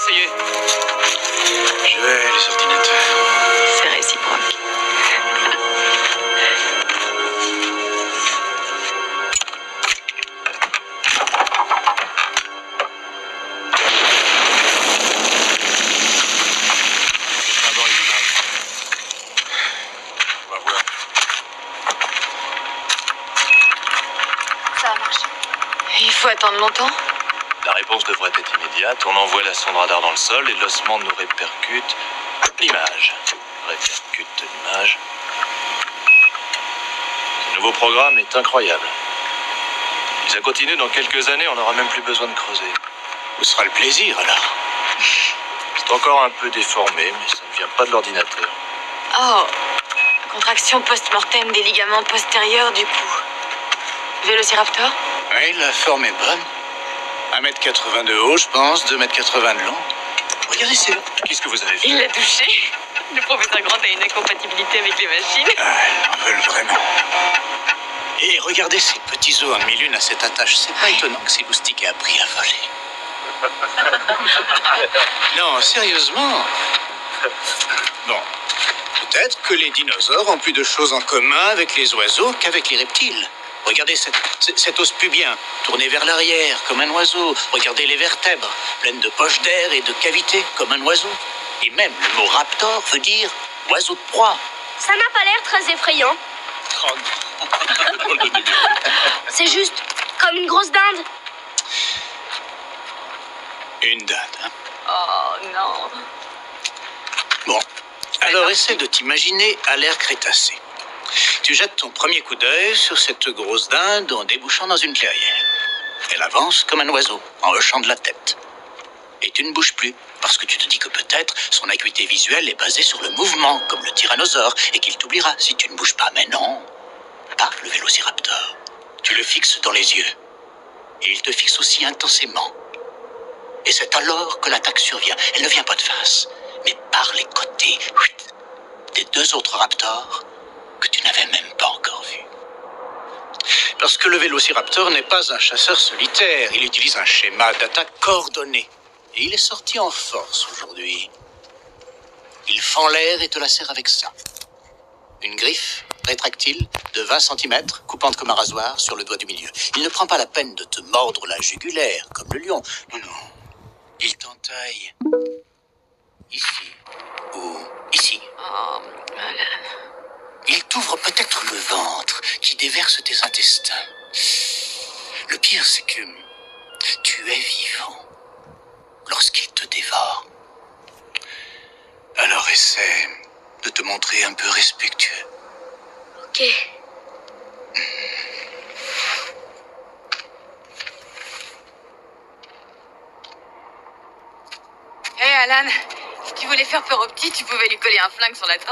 essayer. Joël, les ordinateurs. C'est réciproque. D'abord une image. On va voir. Ça a marché. Il faut attendre longtemps? La réponse devrait être immédiate. On envoie la sonde radar dans le sol et l'ossement nous répercute l'image. Répercute l'image. Ce nouveau programme est incroyable. Si ça continue, dans quelques années, on n'aura même plus besoin de creuser. Où sera le plaisir, alors? C'est encore un peu déformé, mais ça ne vient pas de l'ordinateur. Oh, contraction post-mortem des ligaments postérieurs du cou. Vélociraptor? Oui, la forme est bonne. 1,80 m de haut, je pense, 2,80 m de long. Regardez, c'est... Qu'est-ce que vous avez fait? Il l'a touché. Le professeur Grant a une incompatibilité avec les machines. Ah, elles en veulent vraiment. Et regardez ces petits os en demi-lune à cette attache. C'est pas étonnant que ces moustiques aient appris à voler. Non, sérieusement. Bon, peut-être que les dinosaures ont plus de choses en commun avec les oiseaux qu'avec les reptiles. Regardez cet os pubien, tourné vers l'arrière, comme un oiseau. Regardez les vertèbres, pleines de poches d'air et de cavités, comme un oiseau. Et même le mot raptor veut dire oiseau de proie. Ça n'a pas l'air très effrayant. Oh non. C'est juste comme une grosse dinde. Une dinde, hein. Oh non. Bon, alors essaie de t'imaginer à l'ère Crétacé. Tu jettes ton premier coup d'œil sur cette grosse dinde en débouchant dans une clairière. Elle avance comme un oiseau, en hochant de la tête. Et tu ne bouges plus, parce que tu te dis que peut-être son acuité visuelle est basée sur le mouvement, comme le tyrannosaure, et qu'il t'oubliera si tu ne bouges pas. Mais non, pas le vélociraptor. Tu le fixes dans les yeux. Et il te fixe aussi intensément. Et c'est alors que l'attaque survient. Elle ne vient pas de face, mais par les côtés des deux autres raptors que tu n'avais même pas encore vus. Parce que le vélociraptor n'est pas un chasseur solitaire. Il utilise un schéma d'attaque coordonné. Et il est sorti en force aujourd'hui. Il fend l'air et te la serre avec ça. Une griffe rétractile de 20 cm, coupante comme un rasoir, sur le doigt du milieu. Il ne prend pas la peine de te mordre la jugulaire, comme le lion. Non, non. Il t'entaille ici ou ici. Oh, malade. Il t'ouvre peut-être le ventre qui déverse tes intestins. Le pire, c'est que tu es vivant lorsqu'il te dévore. Alors essaie de te montrer un peu respectueux. Ok. Hé Alan, si tu voulais faire peur au petit, tu pouvais lui coller un flingue sur la tempe.